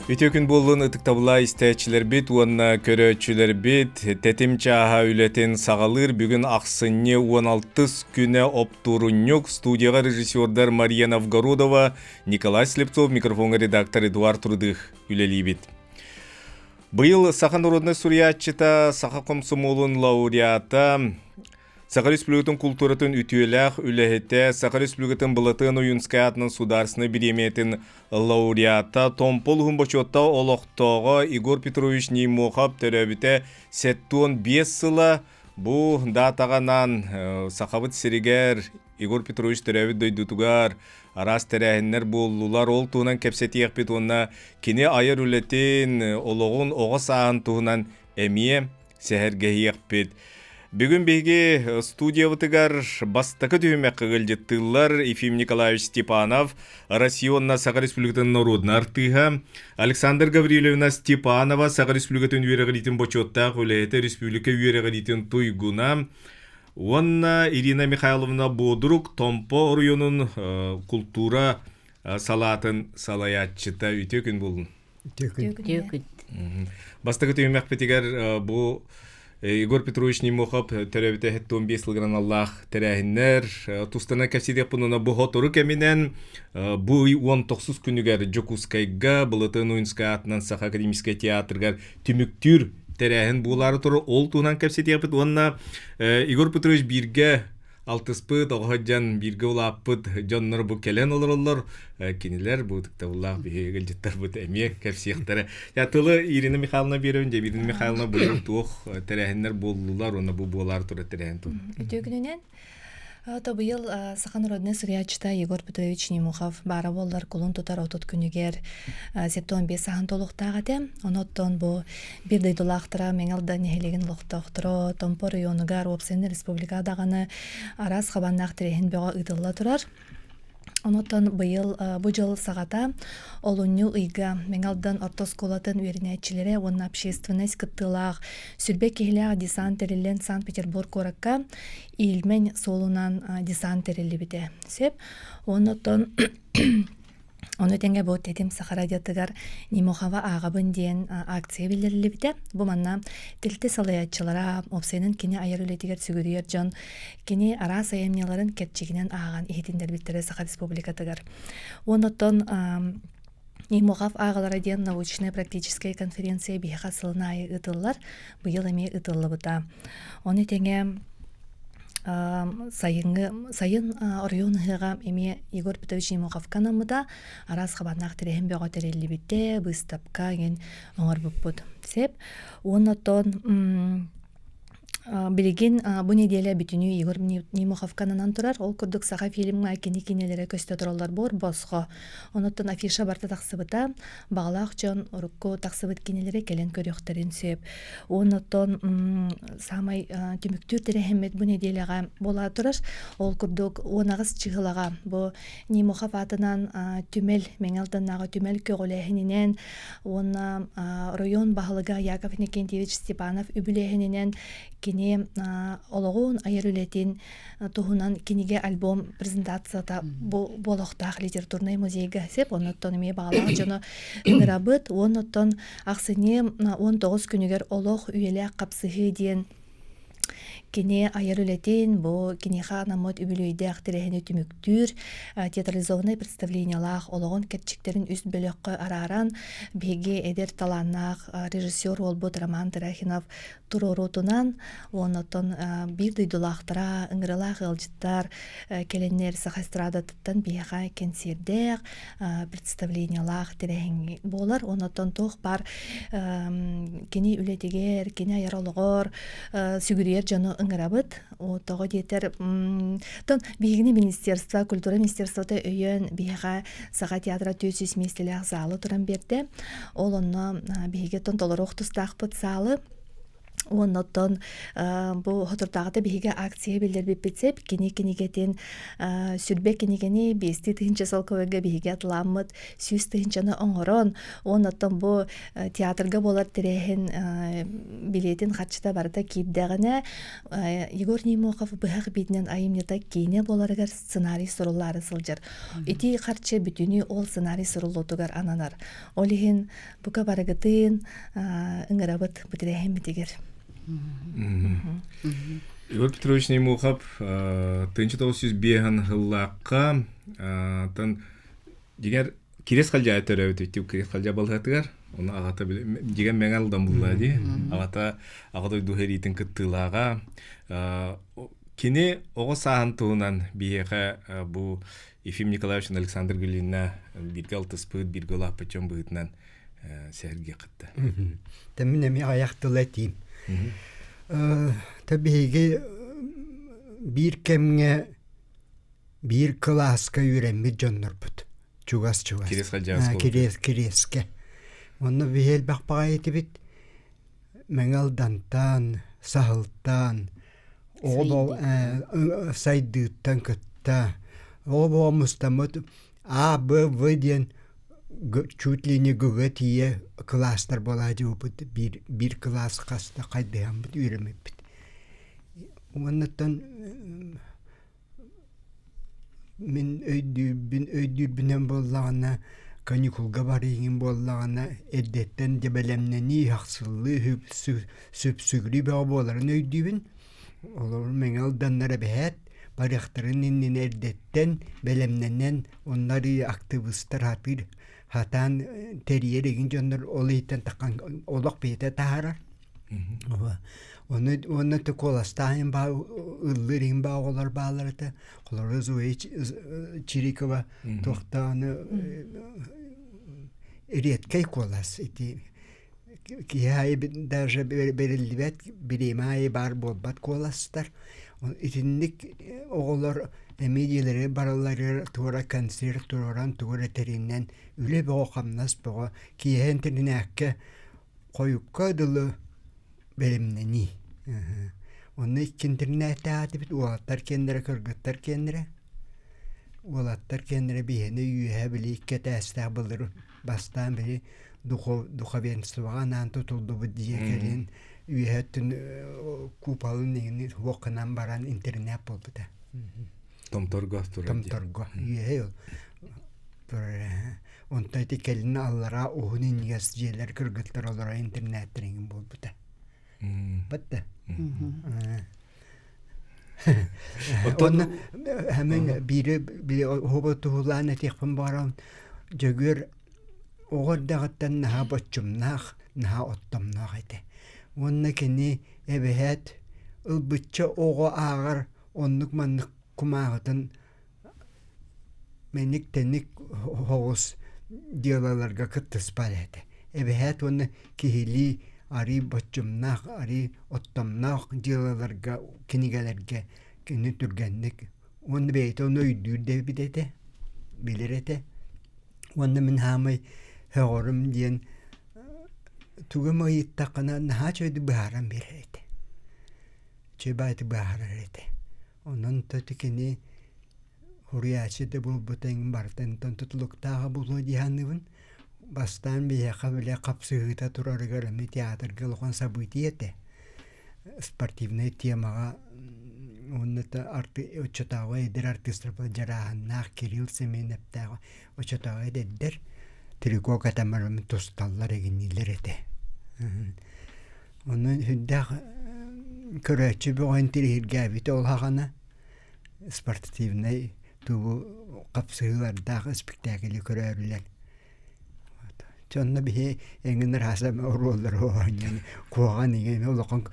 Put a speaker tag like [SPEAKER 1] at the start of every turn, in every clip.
[SPEAKER 1] Үтөкүн болуын ытыктабыла истәчилер бит, уанна көрөчүлер бит, тетим чаха үлетин сағалыр бүгін ақсынне 16 күне оптуруннюк студияға режиссердар Мария Новгородова, Николай Слепцов, микрофонға редактор Эдуард Трудых үлелей бит. Быйыл Саха народный сурьячыта, Саха комсомолун лауреата, Саха Республикатын культуратын ütüелях үләхетте, Саха Республикатын былатын уюнскаятның сударсыны биреметін лауреата Томпол Хумбачотта олықтоға Игорь Петрович Неймохап төрәбіте сеттуон 5 сыла бұ датағанан Сахабыт Сиригер Игорь Петрович төрәбіт дөйдутугар арас тәрәхіннер болулар ол туынан кәпсетиек бет онна кене айыр үлетін олығын оға сағын туынан әмие сәхәргейек бет. Бүгін беге студиявытыгар бастакы түйімек қығылжеттылар Ефим Николаевич Степанов, Россионна Саха Республикатын народна артыға, Александр Гаврилевна Степанова Саха Республикатын үйеріғалитін бочоттақ үләйті Республика үйеріғалитін туйгуна, онна Ирина Михайловна Бодрук Томпо районын культура салатын салаятчыта үтекін болын.
[SPEAKER 2] Үтекін.
[SPEAKER 1] Бастакы түйімек бетігер бұл Игорь Петрович Неймохап төрәбіте хеттон 5 сылғыран Аллах тәрәхіннер. Тустана кәпсидек бұнына бұ хотору кәмінен бұй 19 күнігер Джокускайға бұлытын ойынска атынан Саха академический театргар түміктүр тәрәхін бұлары тұры ол туынан кәпсидек бұд. Онна Игорь Петрович бірге алтыспыт, оғаджан бірге олаппыт, жоннар бұ кәлен олар, кенелер бұ тұқтабылақ бейгіл жеттар бұд әмек кәпсияқтары. Тылы Ирина Михайловна беруінде, Ирина Михайловна бұйыр туық тәрәхінлер болулар, оны бұ болар тұры тәрәхін тұр.
[SPEAKER 3] Өтегінінен, бұйыл Саха народный сурьячыта Егор Петрович Неймухов бара боллар кулун тутар отут күнігер септон 5 сағын толуқтағады. Оноттон бұ бір дайдулақтыра меңалда нехелеген лоқтақтыра Томпо районығар Опсен республикадағаны арас қабаннақ тірехін беға ұйдылла тұрар. Оноттон быйыл бу жыл сағата олунню ыйга меңалдан ортосколатын үйерінәтчілері онна общественность кыттылақ сүрбек кехіліға десант терілен Санкт-Петербург коракка илмен солунан десант терілі біде. Сеп, оноттон оны тәңге бұл тәтім Сахарадиятыгар Неймохава ағабын дейін акция білдірілі біде. Бұл манна тілті салаятчылара опсайнын кене айыр үлетігер сүгірер жон кене ара сайымнеларын кәтчігінен ағаған ехетіндер біттірі Саха Республикатыгар. Оныттон Неймохав ағалара дейін научная практическая конференция бейха сылына айы ұтылылар, бұйыл әме ұтылы бұта. Оны тәңге сайын орионыға эме Егор Петрович Неймохов канамыда арас қабанақ тірехін беға тәрелі бітте бұстапқа ген оңыр бұппыд. Сеп, онытон білеген бұл неделя бүтіні Егор Неймохов кананан тұрар, ол күрдік Саха фильмға кене-кенелері көсті тұралар бор босқо. Онытын афиша барта тақсыбыта, бағалақ жон ұрыққы тақсыбыт кенелері келен көріқтірін сөйіп. Онытын самай түміктүр тірехемет бұл неделяға бола тұрар, ол күрдік онағыз чығылаға. Бұл Неймохов атынан түмел, меңалданнаға түмел көгіләхінінен, оны район бағылыға Яков Никентьевич Степанов үбіләхінінен кене олығын айыр үлетін тұхынан кенеге альбом презентацията болуқтақ литературный музейге сеп, оныттон еме бағалағы жоны үңірабыт, оныттон ақсыне 19 күнігер олық үйелі қапсығы дейін кене айыр үлетін, бұл кенеға намыт үбілейді ақтырехіне түміктүр, театрализованный представлениялақ, олығын кәтчіктерін үст бөліққы араран, беге әдер таланнақ, режиссер олбұт Роман Тарахинов тұроротынан, оныттон бір дүйдулақтыра, ұңғырылақ ғылжыттар, келенер сақастырадаттан беға кенсердеқ, представлениялақ тірехіне болар, оныттон тоқ бар кене үлетігер, кене айыр олығыр, сүгірер жаны ыңырабыт, оттағы детер бейгіне министерство, культура министерствоты өйен бейға Саха театра 400 местелях залы тұран берді. Ол оны бейге толыр оқтыстақ бұт залы Оннотон бу хотуртагыта биһиге акция билдербип битсеп, кини-кинигетин сүрбе кинигени бести тыһынча солковыга биһиге атыламмыт, сүз тыһынчаны оҥорон, оннотон бу театрга болар тирэһин билетин хатчыта барыта киирдэгине Егор Нимохов быһак битинен айымнята кине боларыгар сценарий суруллары сылжар. Ити харчы бүтүнү ол сценарий суруллутугар ананар. Олиһин бука барыгытын ыңырабыт битирэһин битигер.
[SPEAKER 1] Игорь Петрович Немухов, 1905 жыллаққа тан дигер кирес қалжа төрөбүт өтүп кирес қалжа балгатыгар. Оны агата деген мен алдан буллади. Агата дуһеритин кыттылага кини ого саантуунан биеге бу Ефим Николаевич Александр Гулина бирге алтыспыт бирге лапычон быытынан сәрге кытты.
[SPEAKER 2] Тәміне мен аяқтылатим. Табиги bir kemge bir klaska yürenmi jonnurput. Çugas.
[SPEAKER 1] Kires kalacağız.
[SPEAKER 2] Kireske. Onu bihel bakpağayeti bit. Mengaldantan, sahıltan, obo saydıktan kıtta. Obo mustamut B diyen чуть ли не гөгөтие класстар болажы бут bir класс каста кайдыган бут үйрөмөппүт. Оннотон мен өйдүрбүнөн боллагана каникулга барыгын боллагана эддеттен дебелемнени хаксыллы сөпсүгүрү баа боларын өйдүбүн. Олар мен алданнара бэт барыктарын иннен эддеттен белемненен оннары активисттар хатыр hatan teriyerigin jonlar olaytan takan olak bete taharar. Onu te kolastan ba ıllirin ba olar bağlarata kolar zuwe çirikova tohtanı eriyetkey kolas iti ki hay даже belirlivet birimay bar bolbat kolastar itinlik oğullar Emediyeleri baraları tuğra kanser tuğran tuğra terinden üle boğa kamnas boğa ki yehen terine akke koyukka dılı belimneni. Onu ikintirine taati bit uğatlar kendire kırgıtlar kendire. Uğatlar kendire bihene yühe bile ikke testa bulur. Bastan beri duha venstuğan an tutuldu bu diye gelin. Yühe tün kupalın neyini huokanan baran internet oldu da.
[SPEAKER 1] Tomtorgo.
[SPEAKER 2] Yehel. Onta tikelini allara ohunin yazıcılar kırgıtlar olara internetlerin bol buta. Batta. Onu hemen biri hobotu hulana tekfim baran jagür oğur dağıttan naha botçum naha ottam nahaydı. Onunla kini ebehet ılbıtça oğu ağır onluk manlık kumağıdın menik tenik hoğuz diyorlarga kıttız palete. Evet onu kihili ari botçumnaq, ari ottamnaq diyorlarga kinigelerge kini türgenlik. Onu beyte onu öydür de bidete bilirete. Onu min hamay heğorum diyen tuğuma yittaqına naha çöydü baharan birete. Çöbaytı bahararete. Onun tatikini huriyatçı da bulbutayın bartan tutuluktağı bulu diyanıvın bastan bir yaka bile kapsığıta turarıgarımı teatrga lokan sabitiyete sportivnay temaga onu da uçatağı eder artistler jarahannak Kiril Semenev'tağı uçatağı eder triko katamarım tostallar eginliler ete onun hüddak köröçü bir oyuntir hirgavite olağana sportivnay tuğu kapsığılardaki spektakli körörüler. Çonda bir enginler hasam orollar oğanyan koğan engin olağan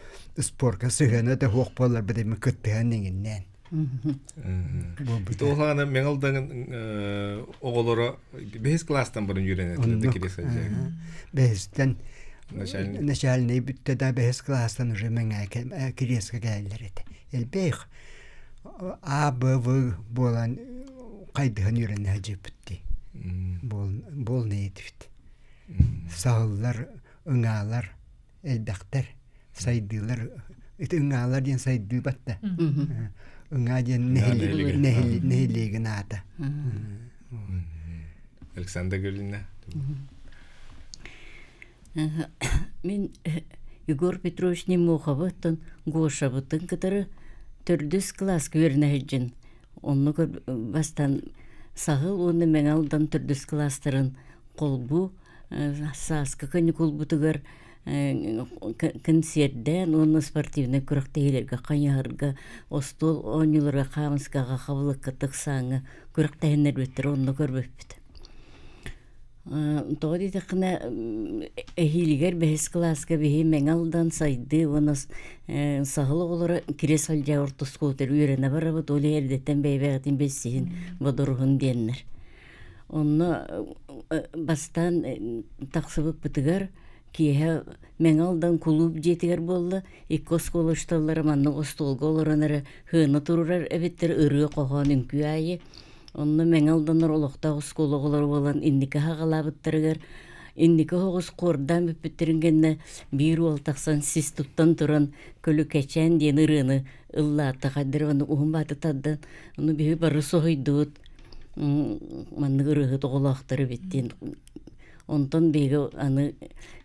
[SPEAKER 2] sporka sığana da hoqpalar bedemi kıttıhan enginnen.
[SPEAKER 1] Oğlanı mengaldan oğulları behes klastan barın yürünetildi kiresi.
[SPEAKER 2] Behesten Naşalini bitti da behes klastan ujemenge kiresi gelirdi. Elbey A.B.V. bolan kaydıhan yürüne bitti. Bol neydi. Sağlılar, ıngağlar, elbekler сайдылар ыңаалар ден сайды батта. Ыңа ден
[SPEAKER 1] нехилиги.
[SPEAKER 2] нехилиги наата.
[SPEAKER 1] Александр Галина.
[SPEAKER 4] Мен Егор Петрович Немоховтан Гошабытын кытары төрдүс класс көрнәҗен. Онны бастан сагыл оны меңалдан төрдүс класстарын колбу саска каникул бутыгар концертден оны спортивный күрәктәйләргә канярга остол оныларга камыскага хавлыкка тыксаңы күрәктәһеннәр беттер онны көрбөппүт. Тоди тақна эхилигер бехес класска бехи меңалдан сайды онас сағылы олары кирес алжа ортос колтер үйрене барабыт олы ердеттен бейбәғытын бессейін бодорғын деннер. Онны бастан тақсыбык бітігер киhe меңалдан клуб жетігер болды. Иккос колышталары манны остолғы оларанары хыны тұрурар әбеттер ыры қоған үнкі айы. Онны меңалданар олықтағы скологылар болан инники хағалабыттарыгар. Инники хоғыз қордан бүппіттерінгенне бір ол тақсан сіз тұттан тұран көлі кәчән ден ырыны ыллаты қадырваны ұғым баты таддан. Оны бейі бары соғыйдуыт. Манны ырығы тоғылақтары беттен. Онтан бейгі аны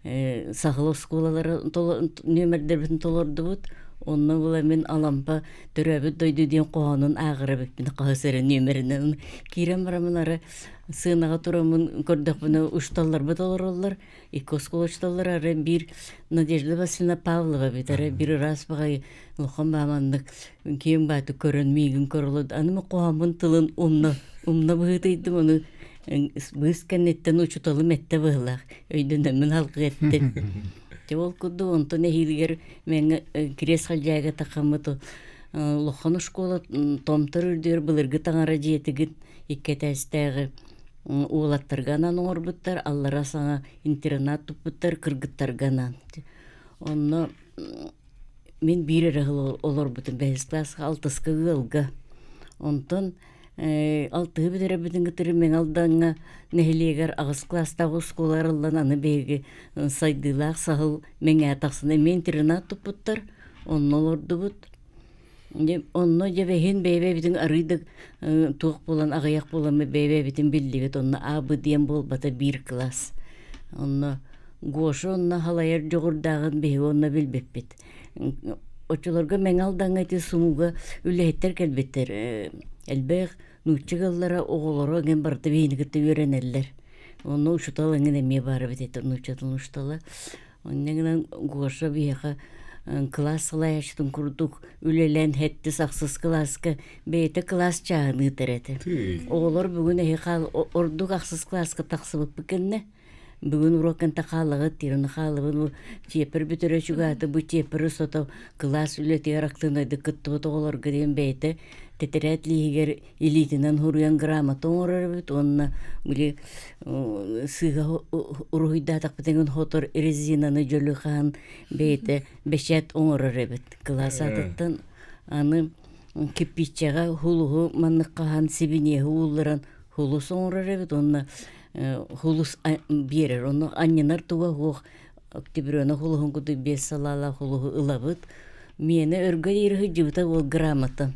[SPEAKER 4] сағылы сколалары нөмірдер бітін толырды бұд. Онна була мен алампа төрәбіт дойду ден қоғанын ағыры бекпін қағысыры нөмірінен. Кейрен барамынары сынаға тұрамын көрдік бұны ұшталар бұд олар. Икос қол ұшталар ары бір Надежда Васильевна Павлова бетары бір рас бағай ұлқан бағамандық кейін баты көрін мейгін көрілді. Анымы қоғамын тылын умна бұғытайды мұны бұғыз кәнеттен ұчыталы мәтті бұғылақ. Өйдінен мен халқы әтті. Ол күдді онтын әйілгер мен кірес қалжайға тақамыды. Лұқаны школа томтыр үрдер бұлырғы таңара жетігін иккетәстәғі уолаттарганан оңырбыттар, аллара саңа интернат тұппыттар, кыргыттарганан. Онны мен бір әріғыл олар бұтын бәйіз классқа алтысқы ғылға. Онтын алтығы бідері бітін күтірі мен алдаңа нәхілегер ағыз класстағы сколар алдан аны бәйгі сайдылақ сағыл мен әтақсына мен интернат тұппыттар, онны оларды бұд. Онно жебехин бейбе битин арыйдык туық болан ағаяқ боламы бейбе битин білдігіт онно абы дем бол бата бір класс. Онно гошы онно халайар жоғырдағын бейбе онно білбеп бит. Очыларға мен алдан әйті сумуға үләйттер кәлбеттер. Әлбәқ нұчығыллара оғылары ген барды бейінігітті өренелер. Онно ұшыталы әңін әме бары бітетті нұчатын ұшыталы. Оннан гошы бейіға класс лаяштың күрдік үлелен хетті сақсыз класска бейті класс чағыны тәрәті. Оғылар бүгін әйқал ордық ақсыз класска тақсыбып бікінне. Бүгін урокын тақалығы, тиріні қалығы, чепір бүтірі жүгаты, бұл чепірі сотау класс үлеті арақтынайды күтті бұт оғылар кеден бейті. Тетірәт лейгер элитінен хұрыян грамоты оңырар бүт, онына үлі сыға ұрғыдатақ бітенген хотыр резинаны жөлі қан бейті бәшет оңырар бүт. Класс атыттан аны кеппичаға хулығы маннық қаған себінеғі ұлыран хулыс оңырар бүт, онына хулус берер, оны анненар туға хоқ октябрёна хулығын күді бес салала хулығы ылабыт. Мені өргі ергі жібіта ол грамота.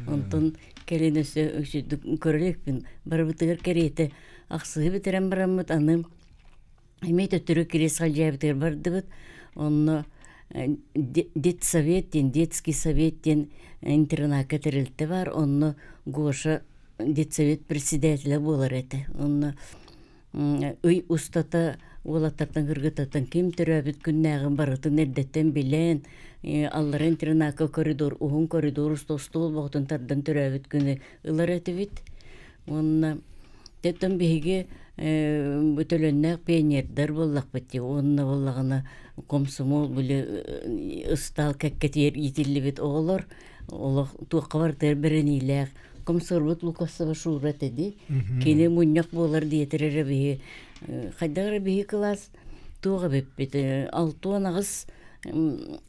[SPEAKER 4] Онтын кәлен өсі өкшеді көрілекпін. Барбытығыр кәреті ақсығы бітерен барамыд, аны әмейті түрі керес қалжай бітігір барды бұд. Оны детский советтен интерна кәтірілті бар. Оны Гоша детсовет председателя болар әті. Оны үй ұстата олаттартан кыргытатын кем түрәбіт күннәғын барытын әрдеттен білен аллар интернака коридор, уғын коридор ұстол боқтын тардан түрәбіт күні ұлар әті бит. Онына тәттен бейге бүтөліннәқ пионердар боллақ бітті. Онына боллағына комсомол бүлі ұстал кәккетер етілі бит оғылар. Олақ туаққа бартыр бірін иләқ. Комсорбут Лукасова шурат эди. Кене муньяк болар диетерere бии. Хайдагара бии класс туга беппет. Алтуан агыс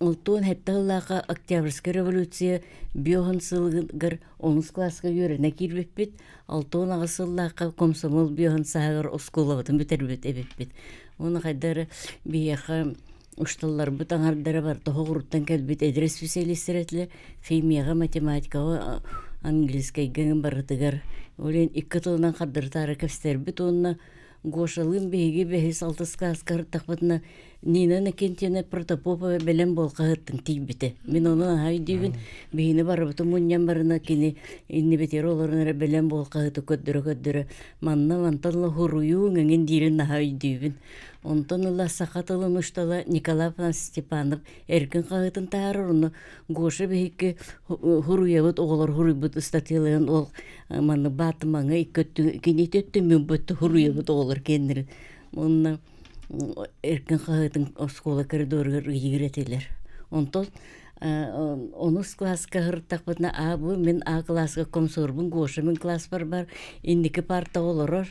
[SPEAKER 4] алтуан хетталлака Октябрьская революция биохан сылгыр 10 класска йөренә кирбеппет. Алтуан агысыллака комсомол биохан сагыр осколабытын битербет эбеппет. Оны хайдагара бияха ушталлар бу таңардара бар тоғуруттан келбит эдре специалистеретле химияга математикага английскайга барытыгар олен 2 тылынан кардыртары кепстербит онна гошалын беги бехис алтыска аскар тахбытна Нина Накентьевна Протопопова белем болкаһыттың тийбите. Мен онун хайдыбын бейни барыбыты муньян барына кини инни бетер оларына белем болкаһыты көддөрө манна мантанла хуруюң эңин дирин хайдыбын. Онтон ыла сахатылын уштала Николай Степанов эркин каһытын таарыны Гоша бейки хуруябыт оголор хуруйбыт статьяларын ол манны батымаңа иккөттү кинететтү мен бөттү хуруябыт оголор кендир. Онна эркен каһытын школа коридорга йигиретелер. Онтон онус класска хыртакпытна абы мен А класска комсорбун Гоша мен класс бар индики парта олорор.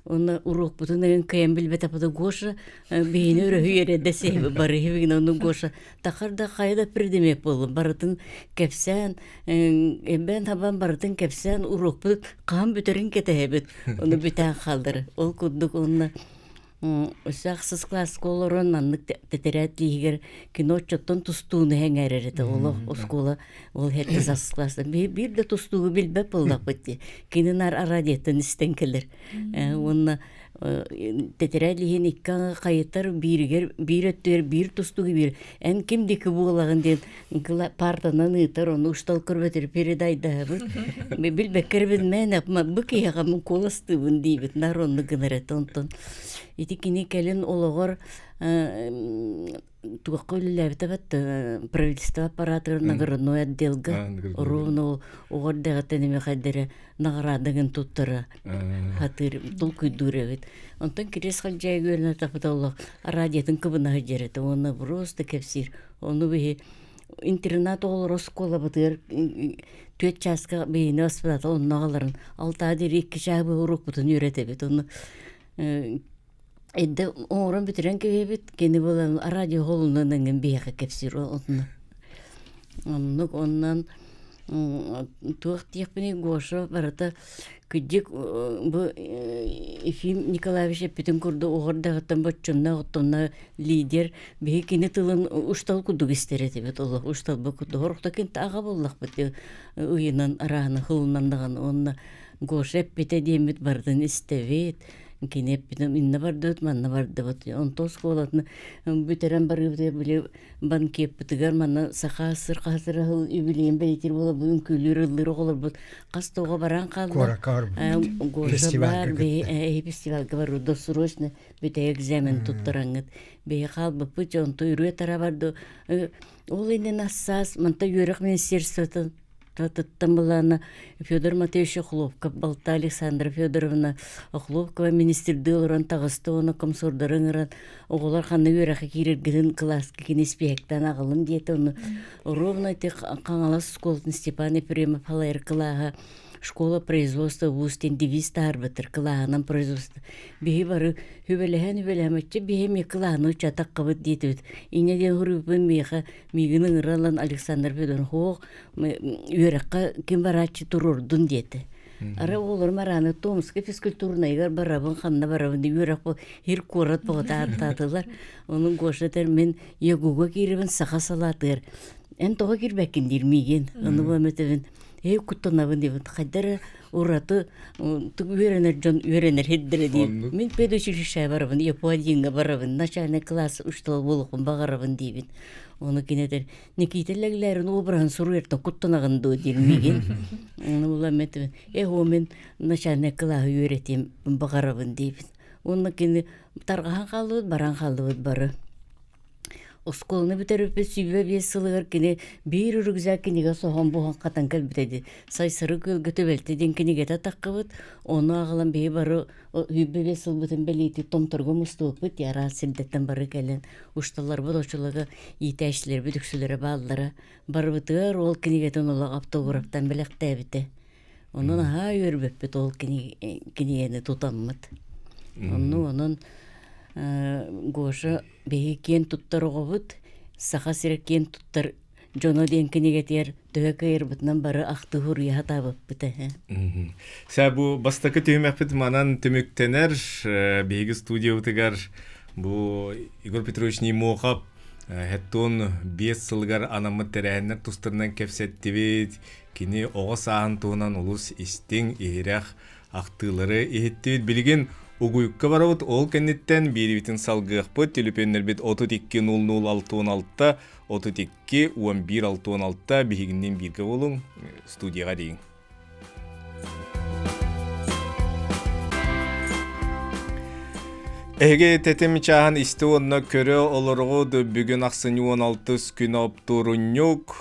[SPEAKER 4] Онна урок бутун эн кембил бетапыда Гоша бейни өрөһү десеби бары хевигин ону Гоша тахарда кайда придемеп болду барытын кепсен эбен табан барытын кепсен урок бут кам бүтерин кетебит ону бүтән калдыры ол куддук онна Усақсыз класс колорон аннык тетерәтлигер кино чоттон тустууну хәңәрәре оло оскола ол хәттәс класста бир дә тустуугу билбәп булдык битти кининар арадиятын истен келер онна тетерәтлигин иккан кайытар бир тустуугу бир эн кимдики булагын ден партанан ытар ону уштал көрбөтер передайда билбеккер мен бу кияга мен коластыбын дибит наронны гынарат онтон Итикини келин ологор тугаккөлләр табат правительство аппараты наградной отделга ровно огордага тенеме хадере наградыгын туттара хатыр толкуй дуревит онтон кирес халжай гөрнө тапаталло радиятын кыбына хажерет оны просто кепсир оны бе интернат олор школа бытыр 4 часка бейне аспатал онагаларын 6 адыр 2 шабы урок бутун үйрөтөбүт оны Эдде оңорон бүтүрен кебет кени болан радио холунан энген бияка кепсир онна. Оннан туак тиякпени Гоша барата күдик бу Ефим Николаевич бүтүн курду огордагаттан боччунна оттонна лидер бии кени тылын уштал кудук истерет бит ол уштал бу куду хорукта кент ага боллак бит уйынан араны хулунандаган онна Гоша бите демит бардын истебет кинеп битем инна бардыт манна барды вот он то школатны бүтерен барыбы биле банкеп битгер манна сахасыр касыр юбилейм бейтер бола бүгүн күлүрүлөр оголор бут кастого баран калды Гоша бар бе фестивалга бару досрочно бите экзамен туттараңыт бе калбы пучон тойру тарабарды ол инен ассас манта юрак министерството Тамбалана Федор Матвеевич Охловка, Балта Александра Федоровна Охловкова, министр Дылран Тагыстона, комсордарыңыран, оғылар қаны өрәқі керергінің класс кенеспектен ағылын дейті. Ровно тек қаңалас школтын Степан Ефремов Халайр Кылаға школа производства вустен девиз тарбытыр кылағынан производства. Бейі бары хүбеләмәтчі бейі кылағаны чатақ қабыт дейтіп. Инеден ғырыбын мейға мейгінің ұралан Александр Федоровна хоқ өрәққа кем баратчы тұрырдың дейті. Ара олар мараны Томсқа физкультурнайгар барабын, қанна барабын деп өрәқ бұл хир қорат бұғыта артатылар. Оның қошатар мен егуға керебін сақа салатыр. Ән тоға кербәкін дермеген. Оны бұметівін куттанабын деп қайдары ураты үйренер хеддері дейм. Мен педучилища барабын, Японияға барабын, начальный класс уштал болуқын бағарабын дейбін. Оны кенетер некейтелегілерін обыран сұруертін куттанағынды дермеген. Оны бұламетівін. Мен начальный класс үйретем бағарабын дейбін. Оны кені тарғахан қалуыд, баран қалуыд бары. Осколны бүтеріп сүйбе бес сылығыр кені бір үргізі кенеге соған бұған қатан кәлбітеді. Сайсыры көлгі төбелтеден кенеге таққыбыд, оны ағылан бей бары үйбе бес сыл бұтын бәлейті томтырғы мұсты өпіт, яра сілдеттен бары кәлін. Ұшталар бұд очылығы еті әшілер бүдіксілері балдары. Бары бұтығар ол кенегетін олақ автографтан біліқті әбіті. Оның аға өрбіп біт ол кенегені тұтаммыд. Оның Гоша бейі кен туттар оғыбыт, сақа сирек кен туттар жоно ден кенегетер төәк айырбытынан бары ақты хұрия табып біті.
[SPEAKER 1] Сә бұ бастақы түймәпіт манан түміктенер, бейгі студия ұтығар бұ Игорь Петрович Немоқап Хеттон 5 сылгар анамы терәһеннәр тустырынан кепсеттибит, кини оға саһын туынан улус истиң иһирәх ақтылары иһиттибит билген угуйукка барабыт ол кенниттен бирибитин салгыахпыт телепеннербит 32-00-616 32-11-616 бигиннен бирге болуң студияға дейін. Эге тетим чахан исте онна көрө олорго бүгүн аксыны 16 күн оптурунюк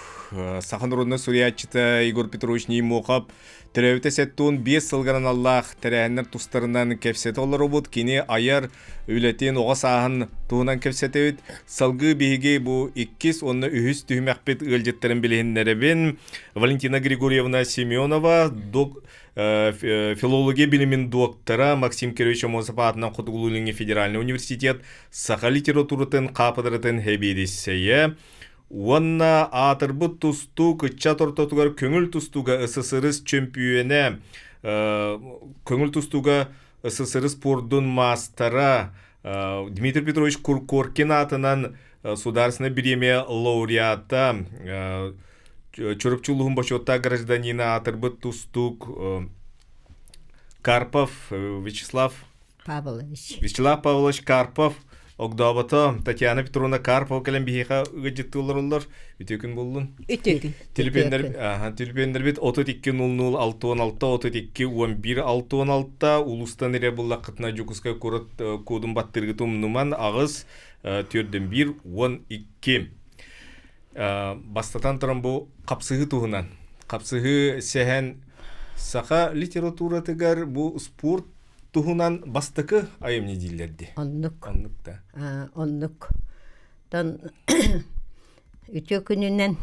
[SPEAKER 1] саханурунна Суриячита Игорь Петрович Нимокап теревите сеттун 5 сылгаран Аллах терәһеннәр тустарынан кепсете олору бут кини аяр үлетин ога сахан туунан кепсетебит салгы биһиги бу 2 онна үһүс түһмәкпет ылжеттәрен билһиннәребин Валентина Григорьевна Семенова филология билимин доктора Максим Кирович Амосов атынан Кутугулуңи федеральный университет саха литературатын капыдыратын хебедиссeye Уанна атырбыт тусту кыча тортотугар көңүл тустуга СССР чемпионе көңүл тустуга СССР спордун мастера Дмитрий Петрович Куркоркин атынан сударственная премия лауреата Чурупчулухун башотта гражданина атырбыт тустук Карпов Вячеслав Павлович Карпов Огдабата Татьяна Петровна Карпова келен бихиха ыгыжыттылар үтөкүн болдун.
[SPEAKER 5] Үтөкүн.
[SPEAKER 1] Телефондар бит 32-00-616 32-11-616 улустан эре буллакытына жукуска корот кодун баттыргы тумнуман агыс 4-1-12 бастатан туран бу капсыгы туһунан. Капсыгы сехен саха литература тегар бу спорт туһунан бастыкы айым не дилерди.
[SPEAKER 5] Оннук.
[SPEAKER 1] Да.
[SPEAKER 5] Оннук. Тон үтөкүнүнен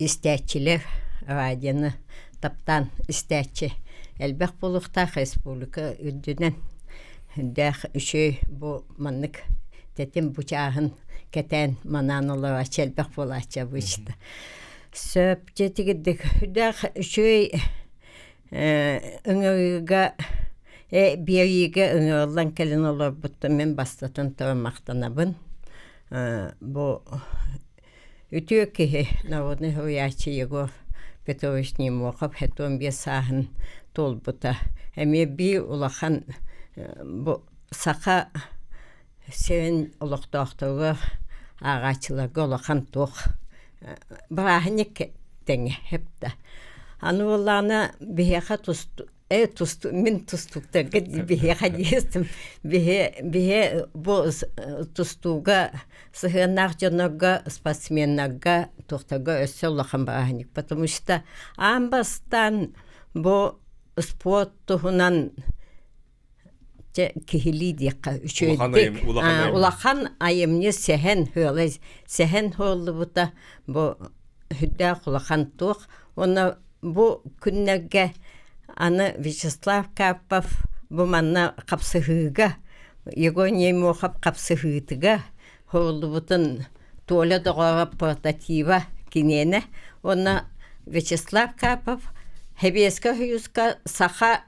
[SPEAKER 5] истәчилер радионы таптан истәчи. Элбек булукта республика үддүнен дах үшөй бу маннык тетим бучагын кетен мананылы ачелбек булача бушта. Сөп жетигидик дах үшөй ыңыга бириге ыңырлан келен олар бутта мен бастатын тора мактанабын. Бу үтөкке народный хуячы Егор Петрович Нимоков хетон бе сахын толбута. Эме би улахан бу сака сен улуктоктогы агачыларга улахан тох. Барахник теңе хепта. Ануулана бихеха тусту мен тустукта бихеха дестим бихе бу тустуга сыгынак жонога спортсменнарга тохтага өссөллахан барахник, потому что амбастан бу спорт тухунан кихили дикка үчөйдик улахан айымны сехен хөлөй сехен холлубута бу хүддә улахан тух оны бу күннәргә аны Вячеслав Карпов бу манна капсыгыга Егор Нимоков капсыгытыга холлубутун толя догара портатива кинене оны Вячеслав Карпов Хебеска Хюска саха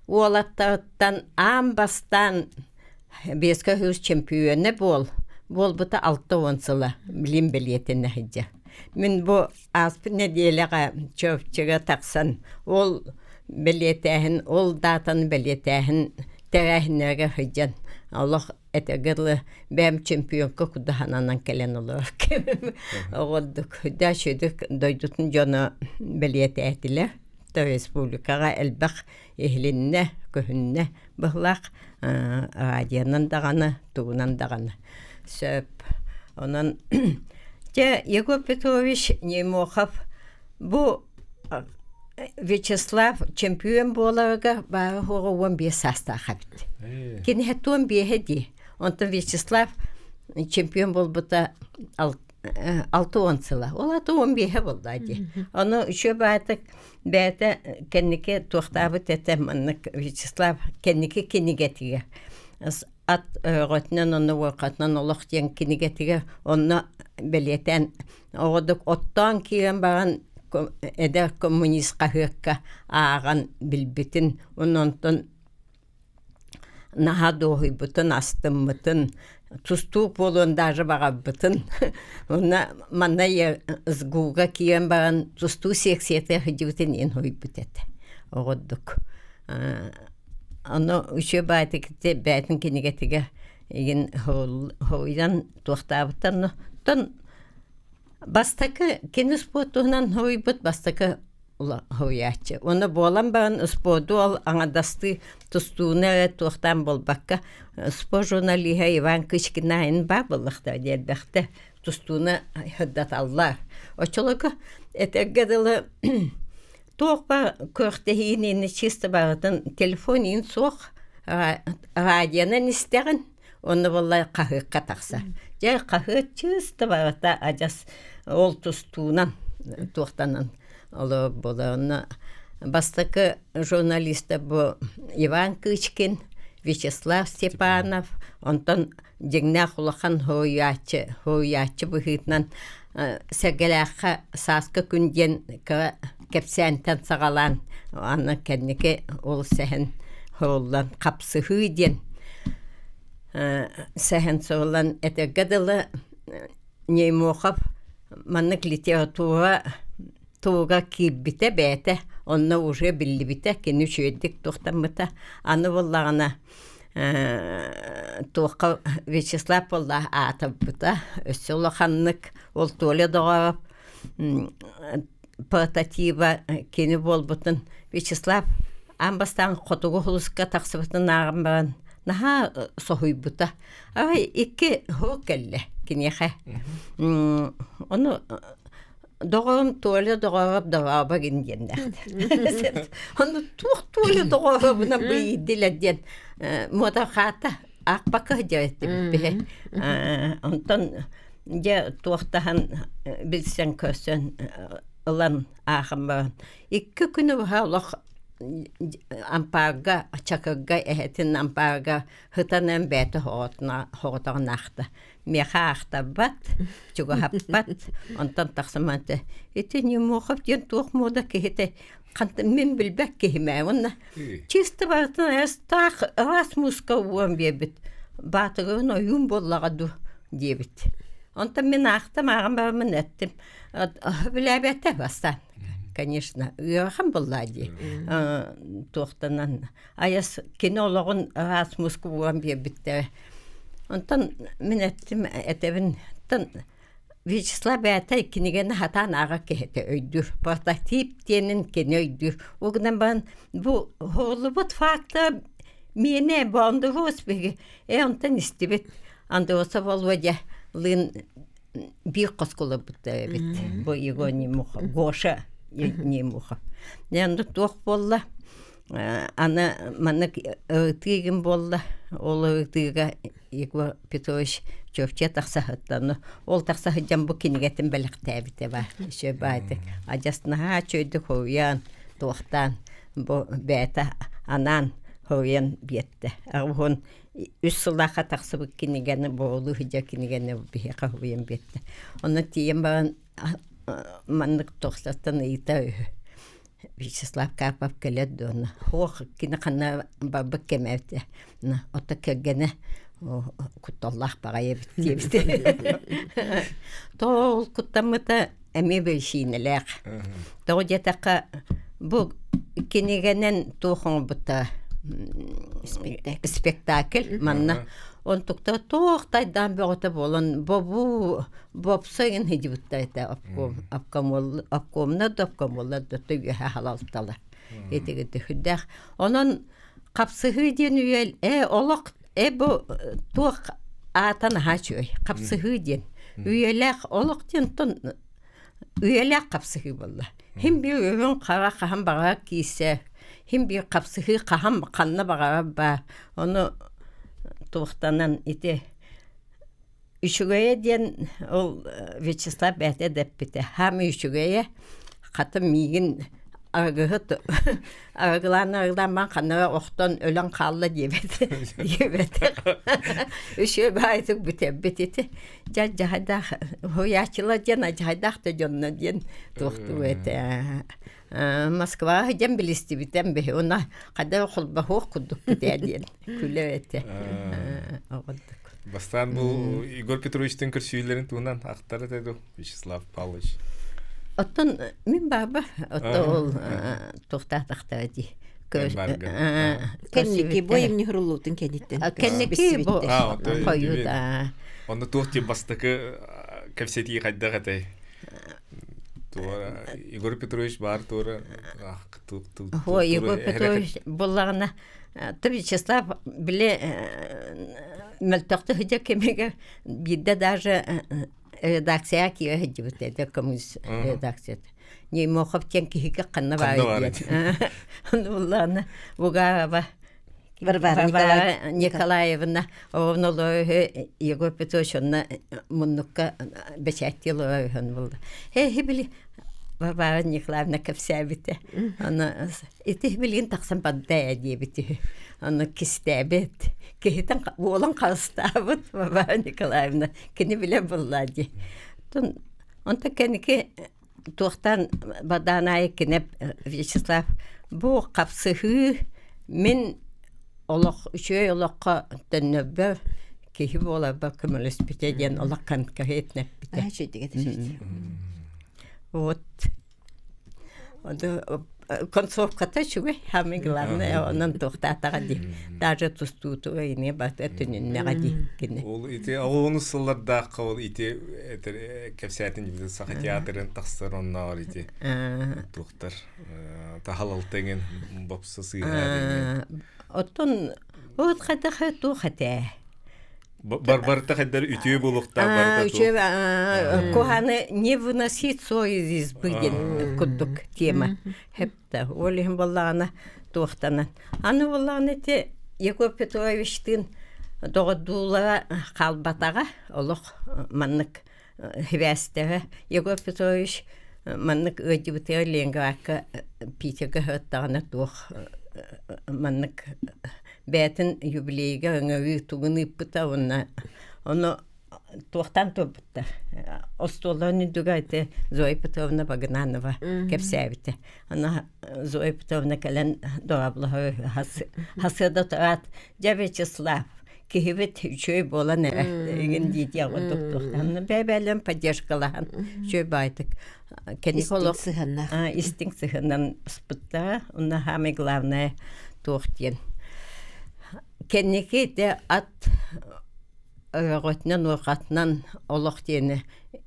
[SPEAKER 5] Уолаттан амбастан Хебеска Хюс чемпионы бол бута 6 сыла билим билетине хиджа. Мен бу аспын неделега чөпчөгө таксан ол билетехин ол датаны билетехин терехнеге хиджан. Аллах этегерле бем чемпионка кудаханан келен олор. Огодук дашыдык дойдутун жана билетехтилер. Республикага элбак эхлинне көһүнне быhlak радионан даганы тугунан даганы сөп онан Егор Петрович Нимоков бу Вячеслав чемпион боларга бары хора 15 саста хабит. Кини хатон беһеди. Онтон Вячеслав чемпион болбута 6 сыла. Ол 15 болду ади. Аны үшө байтык бәте кеннике тохтабы тетемнек Вячеслав кеннике кинигетиге. Ат ротнан оны вакытнан Аллах дигән кинигетиге онны билетен огодук оттан киен баран эдер коммунист кахыкка аган билбитин оннан нахадоһи бутын астыммытын тустук болуын даже бағабытын. Онна манна ызгуға киен баған тусту сексеті хыдютын ен хой бүтеті. Оғыддық. Оны үші бәйтікті бәйтін кенегетіге еген хойдан туақтабыттан. Тон бастакы кені спортуынан хой бұт бастакы хойячы. Оны болан баған спорду ол аңадасты тустуына туақтан болбаққа спорт журналиға Иван Кычкинайын ба болықта дербәқті тустуына хыддат аллар. Очылығы әтергеділі туақпа көртехейін чисті бағытын телефонын соқ радионын істерін, оны болай қағыққа тақса. Жай қағы чисті бағытта ажас ол тустуынан туақтанын. Олы болуына бастакы журналисты бұл Иван Кычкин, Вячеслав Степанов, онтан дегна құлақан хойячы бұхитнан сәгеләққа сасқы күнден кәпсәнтен сағалан, аны кәнеке ол сәхін хоулан қапсы хүйден сәхін соғылан әтігіділі неймоқап манық литература туға киббите бәті, онна уже білі біте, кені шөйдік тоқтамыта. Аны болағына туққа Вячеслав болла атып бұта. Өсі олақанлық ол толы доғарып, портатива кені бол бұтын. Вячеслав амбастан қотығы құлысқа тақсыбытын ағым баған. Наха соғый бұта. Ағай, екі хоқ кәлі кенеға. Оны доғарым туале доғарып доғарба гендендер. Оны туале доғарыбына бейділерден мода қата ақпақы жайты біппе. Онтан же туақтахан білсен көсен ұлан ағым баған. Екі күні бұғалық ампарға, чакырға әхетін ампарға хытанын бәті хоғытағын ақты. Меха ақта бат, чуға хаппат, онтан тақсыманты. Еті не мұқып ден туық мода кехеті, қанты мен білбәк кехіме. Онна чисті бартын әстақ рас мұсқа уан бебіт. Батығын ойын боллағаду дебіт. Онтан мен ақтым, ағым барымын әттім. Біләбәті бастан. Конечно, үйрахам боллади. Туқтанан. Аяс кинологын рас мұсқа уан бебіттері. Онтан мен әттім әтебін Вячеслав бәті кенегені хатан аға кехеті өйдір. Портатип тенін кені өйдір. Оғынан баған бұл ғолы бұт факты мене бұанды ғоспеге. Онтан істебет. Анды оса болуаде лын бір қосқылы бұтты әбет. Бұл его не мұға. Гоша не мұға. Нәнді тоқ болла. Ана манық ұртығын болла. Ол ұртыға Егор Петрович Човче тақсағыттаны. Ол тақсағыттан бұл кенегетін бәліқті әбіті бар. Шөй байды. Ажасынаға чөйді қойян, тоқтан, бұл бәті анан қойян бетті. Ағын үш сылаға тақсы бұл кенегені болу хүджа кенегені бейеқа қойян бетті. Оны тиен баған манық тоқсаттан ұйта өйі. Вячеслав Карпов келеді оны. Хоқ, кені қана бабы кемәвді. Ота көгені құтталлақ бағайы бітті. Тоғыл құттамыта әме бөлшейініләқ. Тоғы жетаққа бұл кенегенен тоғын бұта спектакль манна. Он тұқта тоқтайдан бөғіті болын. Бопсайын хеди бұттайда апкомна допкомолла дұтты үйе халалталы. Етігіді хүддәқ. Onun қапсығы ден үйел, олық, бұл тоқ атын хачой, қапсығы ден. Үйеләқ, олық ден тұн үйеләқ қапсығы болла. Хем бір үйін қара қағам баға кейсе, хем бір қапсығы қағам қанна баға ба. Оны тоқтанан ете үшігөйе ден ол Вячеслав бәте деп біте. Хамы үшігөйе қатым мейгін арғығыт арғылан бан қаныға оқтан өлін қалды дебеті. Үші бәйтік біте бітеті. Жайдақ, хойачыла ден, жайдақты жонна ден тоқты өте. Москва хадем билисти битем бе она када холба хох кудук дяден күләвәте.
[SPEAKER 1] Бастан бұл Игорь Петровичтің күрсүйлерін туынан ақтары деді Вячеслав Павлович.
[SPEAKER 5] Оттон мен баба отол тохтатакта ди.
[SPEAKER 6] Кенники боем не хрулутын кенеттен.
[SPEAKER 5] Кенники бо коюда.
[SPEAKER 1] Оны тухти бастыкы кәфсети қайдағатай. Игорь Петрович бар тура.
[SPEAKER 5] Игорь Петрович боллағына Вячеслав биле мөлтөктө хыжа кемеге бидде даже редакция кие хыжыбыт эде коммунист редакция. Не мохов тен киһиге канна бар. Боллағына буга Варвара Николаевна овнолой Игорь Петрович онна муннукка бечаттилой хон булды. Били Варвара Николаевна кепсәбите. Аны ите билин таксан бадда дибите. Аны кистәбет. Кехтен болан кастабыт Варвара Николаевна кини биле буллади. Тон онта кенеке тохтан баданай кинеп Вячеслав бу капсыхы мен Олох үшөй олоққа төннөббө кихи бола бакымылыс битеден олаққан кахетнеп бите. Вот. Концовката чугы хами главное онан тохтатага ди. Даже тустуту ине бата төннөга ди кине.
[SPEAKER 1] Ол ите ауыны сылларда қол ите кепсәтин бит саха театрын тахсыр оннар ите. Тухтар тахалалтеген бопсы сыйга.
[SPEAKER 5] Оттон от хата ту хата.
[SPEAKER 1] Барбарта хаддар үтүе булукта барда ту.
[SPEAKER 5] Үтүе коханы не выносить сой из быген кудук тема. Хепта олим баллана тохтана. Аны баллана те Игорь Петровичтин догодулага калбатага олох маннык хвестеге Игорь Петрович маннык өдибүтө ленгак питеге хөттагына тох маннык бәтін юбилейге өңөгі тугыны иппыта оны туақтан тобытта. Остоланы дүгайты Зоя Петровна Багананова кепсәбіті. Ана Зоя Петровна кәлін доғаблығы хасыда тұрат. Жа Вячеслав кехебет чөй болан еген дейді яғы тұқтан. Бәбәлін поддержкалаған чөй байтық. Истинг сыхынан спытта. Оны хами главное туқтен. Кеннеке де ат ғотнан уақатнан олық дені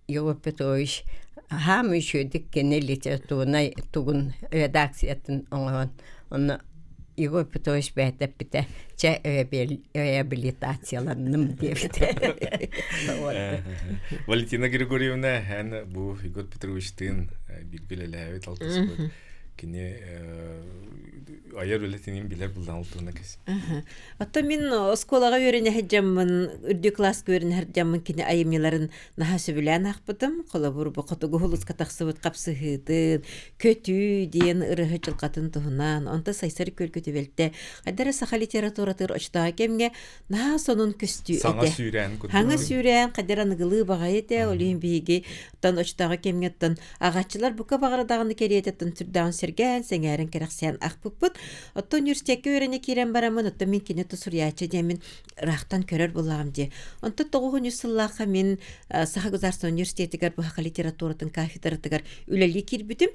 [SPEAKER 5] Игорь Петрович хам үшөдік кене литературына туғын редакциятын оңған. Оны Игорь Петрович бәйтіп біті ча реабилитацияланным дебіті.
[SPEAKER 1] Валентина Григорьевна, бұл Игорь Петровичтің білгілі әвет алтысы бұл. Кене аяр өлетінен білер бұлдан алтығына кәсі.
[SPEAKER 6] Атта мен осколаға өріне әджамын, үрді классқа өріне әджамын кене айымеларын наға сөбілән ақпыдым. Қола бұрбы қотығы ғылысқа тақсыбыт қапсығыдын, көтü дейін ұрығы жылқатын тұғынан, онта сайсар көл көті бәлтті. Қадары сақа литературатыр ұштаға кемге наға сонын күсті
[SPEAKER 1] Саңа сүйрән күтті.
[SPEAKER 6] Хаңа сүйрән, қадары анығылы баға еті, олейін бейге, ұттан ұштаға кемге ұттан ағатчылар бұқа бағырадағыны керететтін түрдағын серген, сәңәрін керексен ақпыппыт. Отто университетке өріне керен барамын, отто мен кене тұсыриячы демен рақтан көрер болағым де. Онты 9 сыллаға мен Саха Государственный университетігер бұхақа литературатың кафедратығар үләлі кербітім.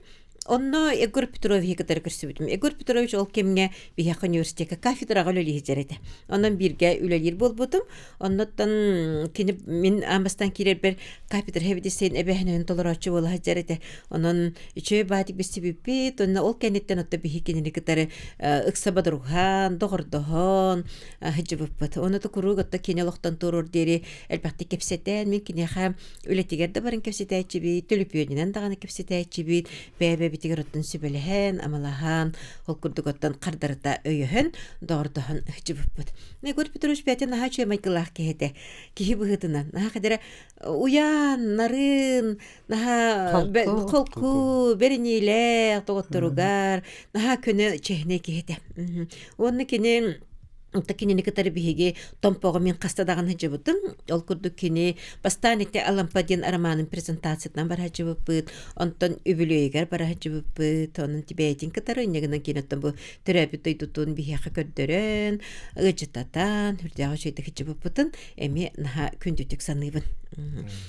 [SPEAKER 6] Онно Игорь Петрович катар көрсөбүтүм. Игорь Петрович ол кемге бияк университетке кафедрага үлели жерете. Ондан бирге үлелер болбутум. Оннотан кини мен амастан кирер бер кафедра хебидесен эбехнен толорачы бола жерете. Онон үчө баатик бестибипи, онна ол кенеттен отто бихикени катар ыксабадрухан, догордохон, хажыбыппат. Оното куругатта кенелоктан турur дери элбакти кепсетен мен кинеха үлетигерде барын кепсетечиби, төлөпүөнүнөн даганы кепсетечиби, бәбе битигерттен сүбелеген, амалахан, ол курдугаттан кардарда өйөһөн, догордохон хажыбыппат. Игорь Петрович бәтен хачы майкалах кехете. Кихи быгытынан, хадара уян, нарын, колку, беренилер, тоготторугар, көне чехне кехете. Онны кенен Онта кинени кытары биһиги томпого мен кастадаган хыжыбытым. Ол курдук кини бастаанетте Алампа диэн арамаанын презентациятынан бар хыжыбыппыт. Онтон үбүлөйгер бар хыжыбыппыт. Онун тибейтин кытары иннегенен кинеттен бу төрөбүт ыйтутун биһиэхэ көрдөрөн, ыжытатан, хүрдäгы шөйдө хыжыбыппытын эми наха күндүтүк саныыбын.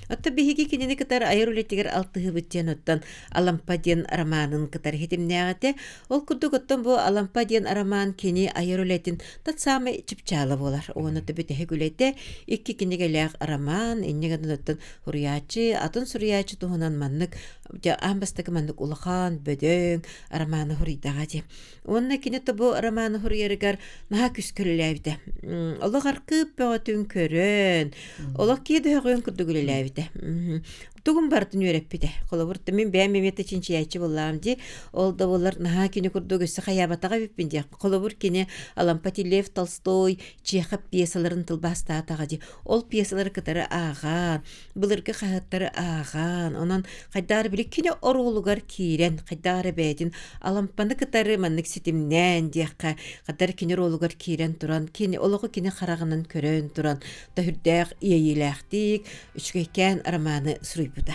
[SPEAKER 6] Отто биһиги кинени кытары айрулетигер алтыһыбыт диэн оттон Алампа диэн арамаанын кытары хитимнäгате. Ол курдук оттон бу Алампа диэн арамаан кини айрулетин самый чипчала болар. Оны да бите хегүлете икки кинегелек араман, иннеген оттон хуриячы, атын суриячы туһунан маннык, ja амбастагы маннык улахан, бөдөң араманы хуридага ди. Онна кинете бу араманы хуриярыгар наха күскөлөләбите. Олог аркып бөгөтүн көрөн. Олог киде хөгөн күрдүгүләбите. Тугун бартын үйрәппите. Колобуртта мен бәм мемете чинчиячы боллам ди. Ол да болар наха кини курдугысы хаябатага биппин ди. Колобур кини Алампа Лев Толстой Чехов пьесаларын тылбастаатага ди. Ол пьесалары кытары ааган, былыргы хаттары ааган. Онан кайдары билик кини орулугар кирен, кайдары бәдин Алампаны кытары маннык ситимнән диякка. Кайдары кини орулугар кирен туран, кини олого кини харагынын көрөн туран. Да хүрдәк иеләхтик, үчкәкән араманы суруй бута.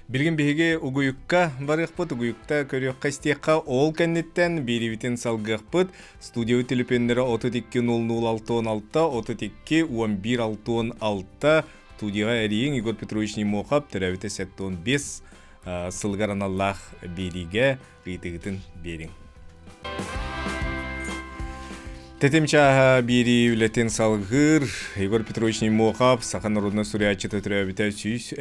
[SPEAKER 1] Билген биһиги угуюкка барыхпыт, угуюкта көрүөкка истиякка ол кенниттен бирибитин салгыхпыт. Студия телефондары 32-00-616, 32-11-616. Студияга эриин Игорь Петрович Немохов, терабите 7-5 сылгаран Аллах бириге гыйтыгытын берин. Тетемчаха бири үлетен салгыр, Игорь Петрович Немохов, Саха народна суриячы тетірәбіте сүйіс,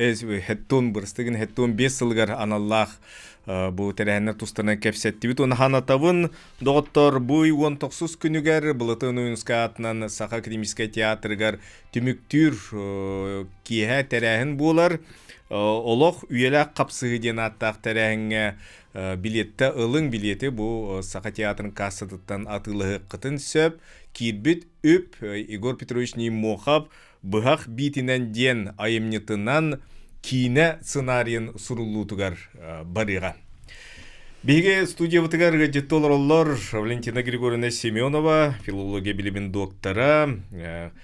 [SPEAKER 1] хеттон бұрыстығын, хеттон 5 сылгар аналлах бұл тәрәхінна тұстана кәпсетті біт. Оны ханатавын доғыттар бұй 19 күнігер бұлытын ойынсқа атынан Саха академический театрыгар түміктүр кейе тәрәхін болар. Олық үйелі қапсығы ден аттақ тәрәхінге билетті, ылың билеті бұл Саха театрын кассадыттан атылығы қытын сөп, кирбіт үп Игорь Петрович Немохов бұғақ битінен ден айымнетынан кейіне сценарийын сұрулутығар барыға. Беге студия вытыгар гаджеттолар олар Валентина Григорьевна Семенова, филология билимин доктора,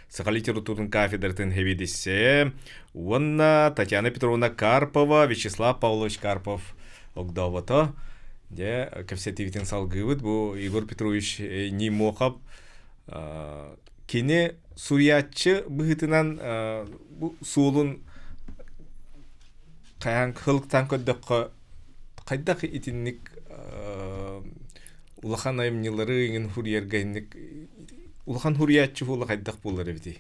[SPEAKER 1] Саха литературын кафедратын хеведесе, Уанна Татьяна Петровна Карпова, Вячеслав Павлович Карпов. Огдавата, де кәпсетивитен салгывыт, бұл Игорь Петрович Немохов кене суриятчы бұғытынан бұл суылын қаян қылықтан көддіққа қайдақ итіннік улахан айымнелары еңін хурьергайнік улахан хуриятчы қолы қайдақ болар әбді.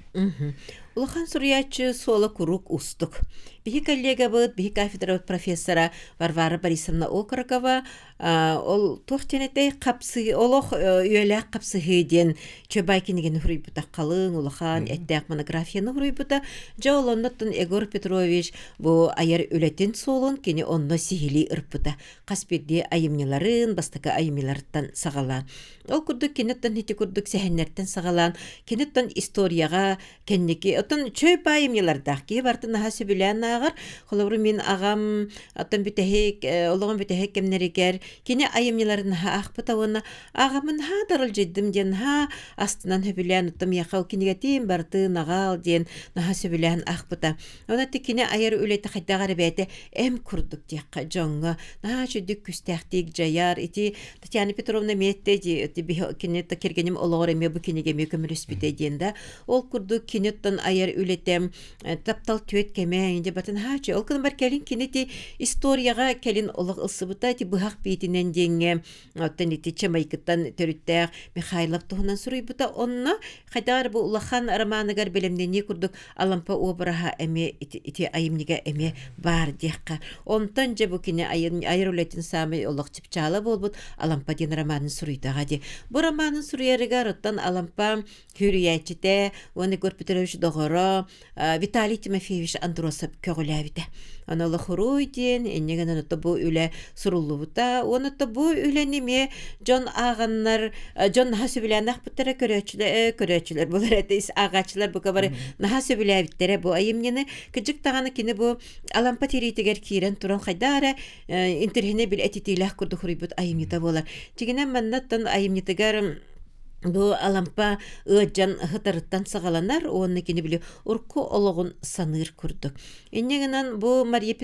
[SPEAKER 6] Улахан суриятчы солы курук устук. Бихи коллега быт, бихи кафедра профессора Варвара Борисовна Окорокова, ол туқтенетей қапсы, олох үйеләк қапсығы ден чөбайкенеген хұрый бұта қалың, улахан әттәк монографияны хұрый бұта. Жа олоннаттын Игорь Петрович бұл аяр өлетін солын кені онны сихили ұрпыта. Қаспирде айымнеларын, бастықы айымнеларыттан сағалан. Ол күрдік кенеттен хеті күрдік сәхінлерден сағалан, кенеттен историяға кеннеки, отын чөп айымнелардақ ке бартын наға сөбілән ағар, қолабыры мен ағам, отын бүтәхек, олығын бүтәхек кемнерекер, кені айымнеларын ға ақпыта оны, ағамын ға дарыл жеддім ден, ға астынан сөбілән, отын яқау кенегетейін бартын ағал ден, наға сөбілән ақпыта. Онаты кені айыр өлеті қайдағар бәйті әм күрдік деққа жоңға, наға жүдік күстәқтек жаяр, еті Татьяна Петровна метте де, кенетті кергенім олығыр әме бұ кенегеме көміріс біте денді. Ол күрдік кенеттен айыр өлетем, таптал түйет кәмәйінде батын хачы. Ол күн бар кәлін кенеті историяға кәлін олық ылсыбыта, бұғақ бейтінен денге, оттан еті чамайкыттан төріттәк Михайлов тұғынан сұрый бұта. Онына қайдағар бұл ұлақан араманығар білімден не күрдік Алампа обыраға әме, еті айымнеге әме бар деққа. Онтан жа бұл кене айыр өлетін самы олық чіпчалы бол бұд Алампа ден романын сұрыйдаға де. Бұл романын сұрыярыға оттан Алампа хүрияйчіте, оны Игорь Петрович доғыра, Виталий Тимофеевич Андросов көгіләбіде. Оны олы құруй ден, енеген оныты бұл үлі сұрулы бұта, оныты бұл үлі неме Джон ағаннар, Джон наға сөбілі бұттары көрөчілер, бұлар әтейс ағачылар бұқа бары наға сөбілі әбіттері бұл айымнені, күджік тағаны кені бұл Алампа терейтігер кейрен тұран қайдары интерхене біл әтетейләқ күрді құрый бұт айымнеті болар. Тегінен маннаттан айымнетігер Бу алампа ыджан хытарыттан сагаланар, онны кини биле урку ологун саныр курдук. Иннегенен бу Мария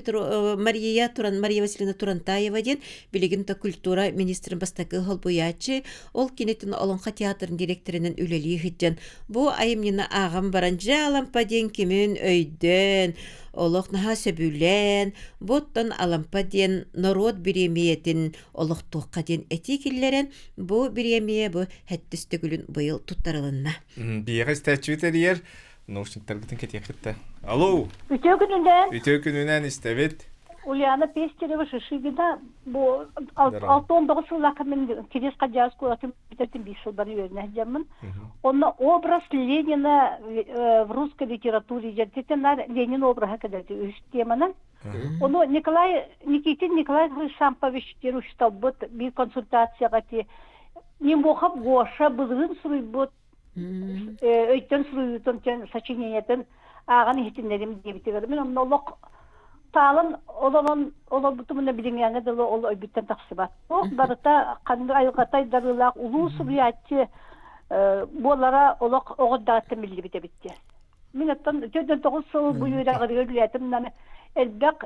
[SPEAKER 6] Васильевна Турантаева ден билигин та культура министрин бастакы холбуячы, ол кинетин олонха театрын директоринен үлели хиджан. Бу айымнина агам баранжа алампа ден кимин өйден, олох наха сөбүлен, боттан алампа ден народ биремиетин олох туққа ден этикиллерен, бу биремие бу хэттістігілін бұйыл туттарылынна.
[SPEAKER 1] Бияға істәтчүтерер, наушниктаргытын кетекітті. Алло!
[SPEAKER 7] Үтө күнүндөн
[SPEAKER 1] Үтө күнүнен истебет.
[SPEAKER 7] Ульяна Пестерева Шишигина бу 6-19 жылга мен через кадяс кулатым битетим 5 жылдан үйренежемин. Онна образ Ленина в русской литературе жететенар Ленин образы кадати үстемана. Оно Никитин Николай Хрисампович терушта бут bir консультацияга ти не мохап Гоша бызгын суруйбут. Өйттен суруйтын сочинениятын аган хитинлерим дебитегер. Мен оннолок Талын олар бутумuna билингәнгә дә ул өйбиттән тахсыбат. О барыта кандай айгатай дарылак улуу субъятчы болара олак огыдатты милли битте. Мин аттан 9 жыл буйда гыргылятым наны элбек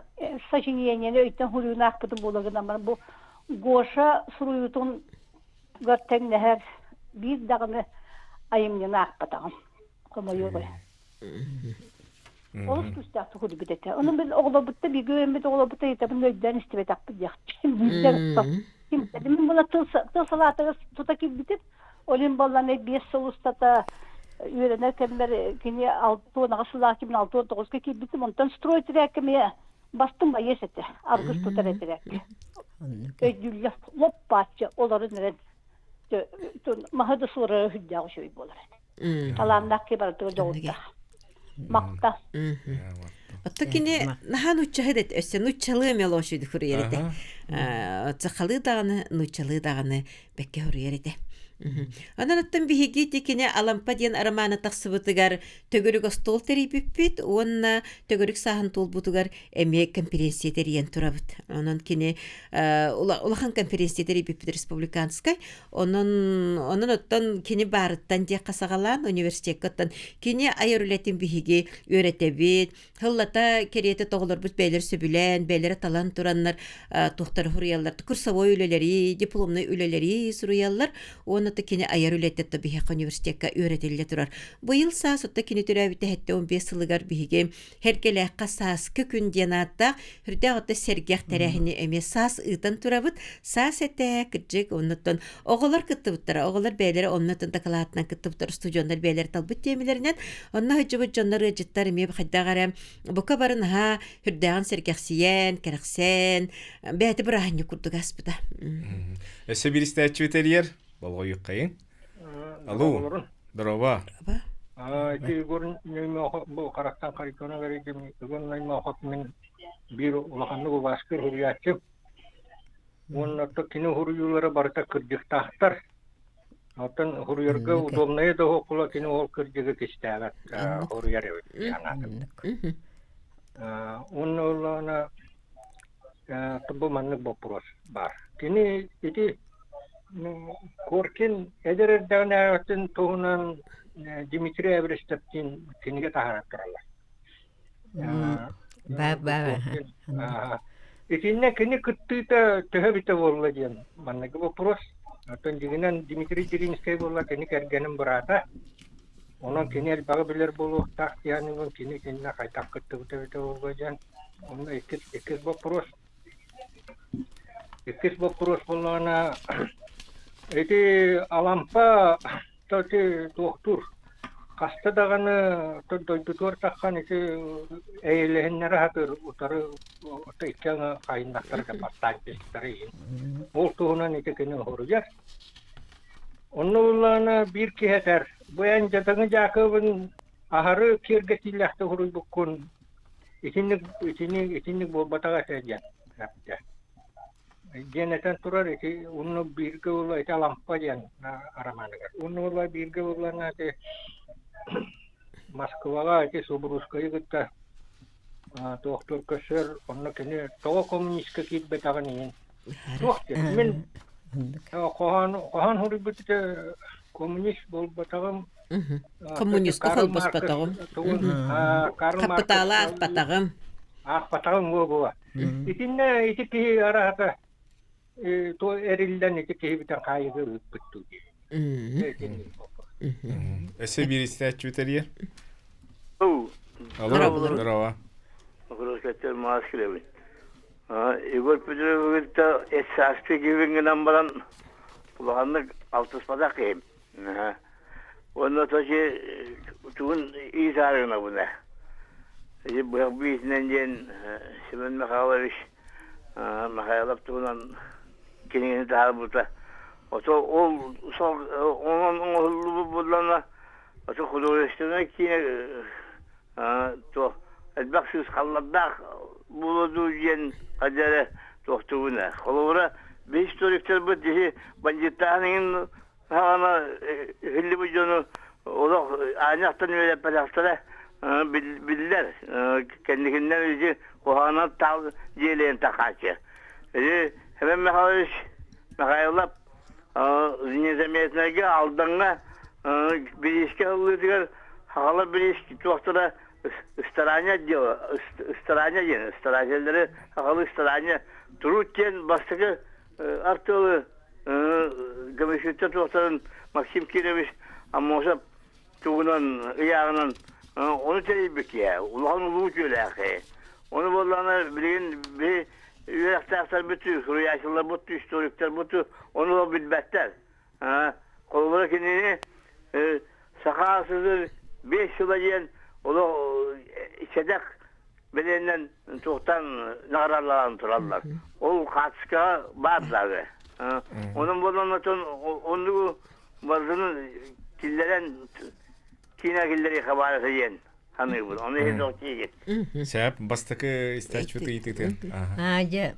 [SPEAKER 7] сочинениене өйттен хурунак бутум болагынан бар. Бу Гоша суруютун гаттен нәһәр бир дагыны айымнына акпатагым. Комойой. Олус күстәк тугы битә. Оның без оглы бутты бигөм бит оглы бутты итә бу өйдән истебет акты яхты. Мен була тылсалатыгыз тутаки битеп, олин балланы 5 сулустата үйренә кембер кине 6 нагысылар 2006-9 ки битем онтан стройтрәк кеме бастым ба есете. Август тутарәтрәк. Өйдүлләп лоппачы олары нәдә. Махады суры хүддә шуй булыр. Таланнак ки бар дөрдә. Макта.
[SPEAKER 6] Отто кини нахан уччахыдет өссө нуччалыы мелошуйду хүрүерете. Цахалы даганы, нуччалыы даганы бекке хүрүерете. Анан аттан биһиги тикине алампа диэн арамаана тахсыбытыгар төгөрүк остол терибиппит, онна төгөрүк сахан толбутугар эме конференция териен турабыт. Онон кини улахан конференция терибиппит республиканскай, онон оттон кини барыттан дия касагалан университеттен кини айырулетин биһиги үйрөтебит, хыллата кериете тоголорбут бейлер сөбүлен, бейлер талан тураннар, тухтар хуруяллар, курсовой үлелери, дипломный үлелери суруяллар, оны кини аяр үлеттетті бихек университетка үйретелі тұрар. Бұйыл саас отта кини түрәбітті хетті 15 сылығар бихеге хергеләққа саас күн денатта хүрді ағытты сергеқ тәрәхіні әме саас ұйтан тұрабыт, саас әтті кірджек оннаттан оғылар кіттібіттара, оғылар бәйлері оннаттан тақалатынан кіттібіттар студиондар бәйлері талбыт темелерінен, онна хүджібіт жонлары жыттар эме бұқайдағары бұқа барын ха хүрдіған сергеқсиен, кәріқсен, бәйті бір ағынны күрдіг аспыда.
[SPEAKER 1] Өсі бір істәтчүтерер? Балға юққайын? Алло, здорово.
[SPEAKER 8] Тегорын нөйме бұл қарақтан қарикона ғарекем, үгін нөйме оқып мен бір ұлақанды бұл басқыр хұрыятшым. Оның атты кені хұрыюлары барыта күрдік тақтар. Атын хұрыярға удобнайы да оқыла кені ол күрдігі кестәғат хұрыяры жаңатым. Оның олағына тұбы маннық бопрос бар. Кені еті Коркин эдердәгән әйтен тугынан Дмитрий Эврестовтин кингә тахарат торалар. Итинне кине кыттыта төһәбите булла дигән. Маннагы вопрос. Атын дигәннән Дмитрий Теринский булла кине кергәнем барата. Onun кине багы белер булу тахт янын кине кине кайтак кытты булган. Онда ikki вопрос булгана эти алампа тоти доктор каста даганы доктор таккан эти эйлехнер хатыр утары отайкан кайнактарга паттайдыстары. Ол тугунан эти кине хоруяр. Оннолана бир кихетер. Буян жатаңы жакыбын ахары кергетилякты хоруй буккун. Итинник болбатага сәҗән. Geneten turar eti onu birge ola eti lampa diyen aramanıgar. Onu ola birge olana eti Moskvaga eti Sobruskaya gitti. Doktor Köser onu kene toğa komünistka kit betağın yiyin. Doktor, men kohan huri bitti коммунист болбатагым.
[SPEAKER 6] Коммунистка холбос батагым. Капитала ах батагым.
[SPEAKER 8] Ах батагым була. Итинне итики арата то эрилден итики битен кайгы үппүттү.
[SPEAKER 1] Эсе бир истәчүтәргә.
[SPEAKER 9] Алло,
[SPEAKER 1] Здорово.
[SPEAKER 9] Хурускаттар Маскилеви. Игорь Петрович эсасты гивингенен баран булганны алтыспадак ем. Онда тожи тугун изарына буна. Бу бизнен ден Семен Михайлович Михайлов тугунан кенен тарбута. Ото ол сол onun bulana ото художественный кине то элбаксыз халлабак булуду ден кадере тохтуна. Холора беш төректер бу ди бандиттанын хана хилли жону оло аняктан эле парастара биллер кендигинден үзи кохана тал желен такачы. Hemen Михайлов незаметнеге алдыңга билишке алыдыгар хала билишки тоқтара старания дела старателері хала старания турутен бастығы артылы гомосексуалитет тоқтарын Максим Кирович амоса тугунан ияғынан onu telebik ya ulan ulu jölәхе onu bolana bilген bir üyektaşlar bütün rüyaşlar bütün historikler bütün onu da bilbetler kolları kendini sakasızdır 5 yıla diyen o da içecek bedeninden çoktan nararlanan turarlar o kaçka bağırlar onun bolana onu bazının killeren Кинагилleri хабар ediyen hanı bu. Onu hiç yok değil.
[SPEAKER 1] Сәп бастыкы истәчүтә итектен.
[SPEAKER 5] Я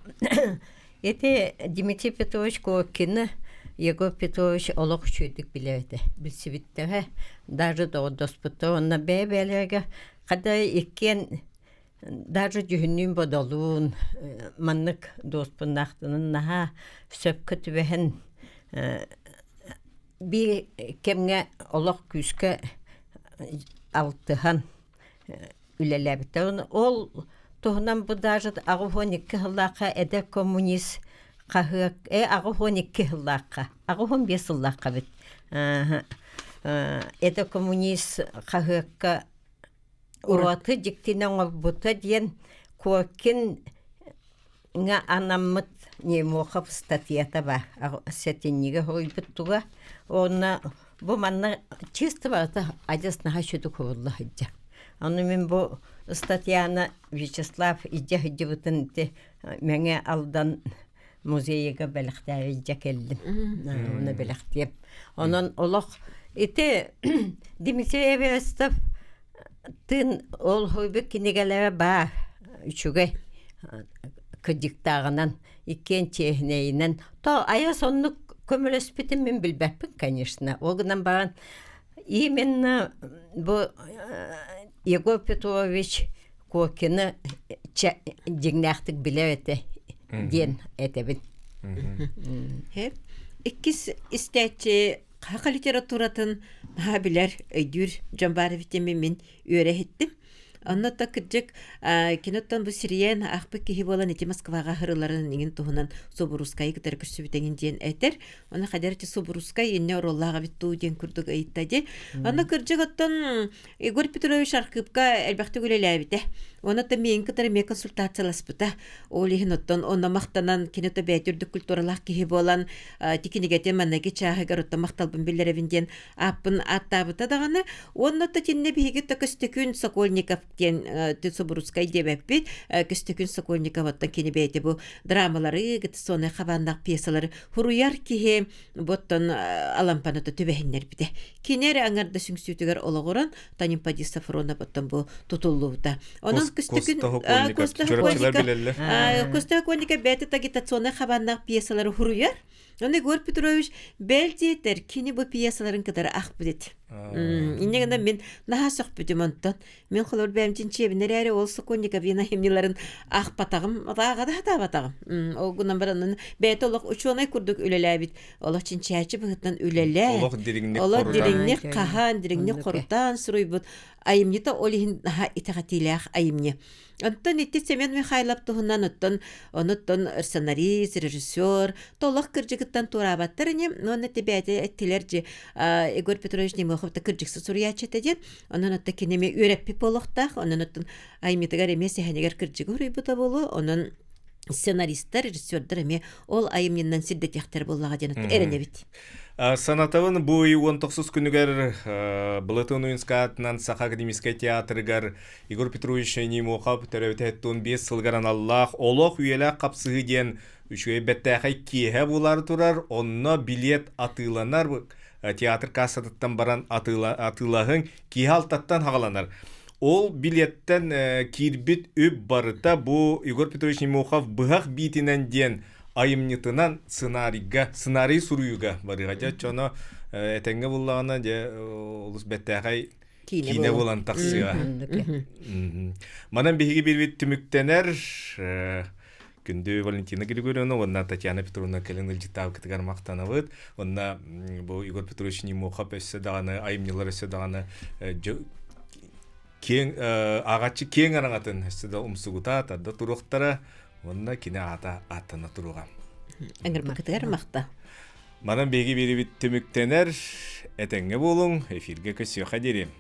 [SPEAKER 5] это Дмитрий Петрович Кокин, Егор Петрович олог чөйдік біледі. Білсібіттігі, даже да доспыты, онна бәйбәлерге, қадай еккен, даже жүхіннің бодалуын, маннық доспынақтының наға сөпкі түбәхін, bir kemge olaq küske altıhan ülelebite. Ol tohundan bu даже ağıhonik hıllaqa ede komünist qahık ağıhonik hıllaqa. Ağıhon 5 hıllaqa bit. Ede komünist qahıkka uratı diktinen buta diyen kokin nga anamıt не мохав статьята ба сетинниге хойбуттуга онна бу манна чисто бата адесна хашуду ковулла хаджа аны мен бу статьяны Вячеслав иҗаһидибутын те менә алдан музейга белехтә җакелдим аны белехтеп анан олох ите Дмитрий Эверестов тын ол хойбек кинегеләре ба үчүгә кыдыктагынан иккен технейнен то ая сонну көмөлөспүтүн мен билбеппин, конечно. Огынан баран именно бу Егор Петрович Кокины жигнактык билебете ден этебин.
[SPEAKER 6] Иккис истәче хака литературатын набилер өйдүр Жамбаровитеме мен үйрәһеттим. Анната кырдык киноттан бу Сириен ахпык кихи болан эти Москвага хырыларын ниген тухунан Соборускай кытар күрсүбүтеген ден этер. Аны кадерче Соборускай инне ороллага битту ден күрдүк айттади. Аны кырдык оттан Игорь Петрович Архипка элбакты гөлеләбите. Онда мен кытар ме консультацияласпыта. Олихин оттан онна мактанан кинота бәйтүрдүк культуралак кихи болан тикинегете маннаги чагыгар оттан макталбын билеревинден аппын аттабыта даганы. Онда тинне биге такыстыкүн Сокольников кен Соборускай дебеппит көстөкүн Сокольников оттан кенебейте бу драмалары гытсоны хабандак пьесалары хуруяр кихи боттон алампаната төбехиннер бите. Кинер аңарда сүңсүтүгөр ологорон Танимпади Сафронов оттан бу тутуллууда. Онун көстөкүн Костохоника бете тагитационы хабандак пьесалары хуруяр Оны Егор Петрович бәлдетер кини бу пьесаларын кытары ах бидет. Иннегенде мен наха сок бүтүм онтон. Мен холор бәмчин чебинер әре ол Соконников хемниларын ах батагым, атага да батагым. О гунан баранын бәйтолок учонай курдук үлеләбит. Олох чинчачы быгытнан үлелә.
[SPEAKER 1] Олох диригне
[SPEAKER 6] Олох диригне кахан, диригне корутан суруйбут. Айымнита олихин наха итагатилях айымне. Онтон итти Семен Михайлов туһунан оноттон сценарист, режиссер, толох кыржыгыттан турабаттырыне, онна тебәте эттилерже Егор Петрович Немоховта кыржыксы сурьячетеден, онон отта кинеме үреппи болохтах, онон оттон айымнитагар эмес ханегер кыржыгы урыйбыта болу, онон сценаристтар, режиссердер эме ол айымниннан сирдетяхтер боллага денат эренебит.
[SPEAKER 1] Санатавын буй 19 күнігер Былытын уинскатынан Саха академический театрыгар Егор Петрович Немохов төрөбөтөттөн 5 сылгаран Аллах олох үйелі қапсығы ден үшөй бәттәхай киеге булар турар, онна билет атыланар театр кассатыттан баран атылағын киеге алтаттан хағаланар. Ол билеттен кирбит өп барыта бу Егор Петрович Немохов бұғақ битінен ден айымнитынан сценарий суруюга барыга чоно этеңге буллагана же улус беттагай кине булан таксыга. Манан биги бирбит түмүктенер күндө Валентина Григорьевна, онна Татьяна Петровна Калиныл житав кытыгар мактанабыт. Онна бу Егор Петрович Немохов өссө даганы айымнилар өссө даганы кең агачы кең араңатын өссө да умсугута тадда туруктара. Онна кине атына туругам.
[SPEAKER 6] Аңгыр бакытыгар макта.
[SPEAKER 1] Манан беги бери бит түмүктенер, этеңге болуң, эфирге көсөй хадери.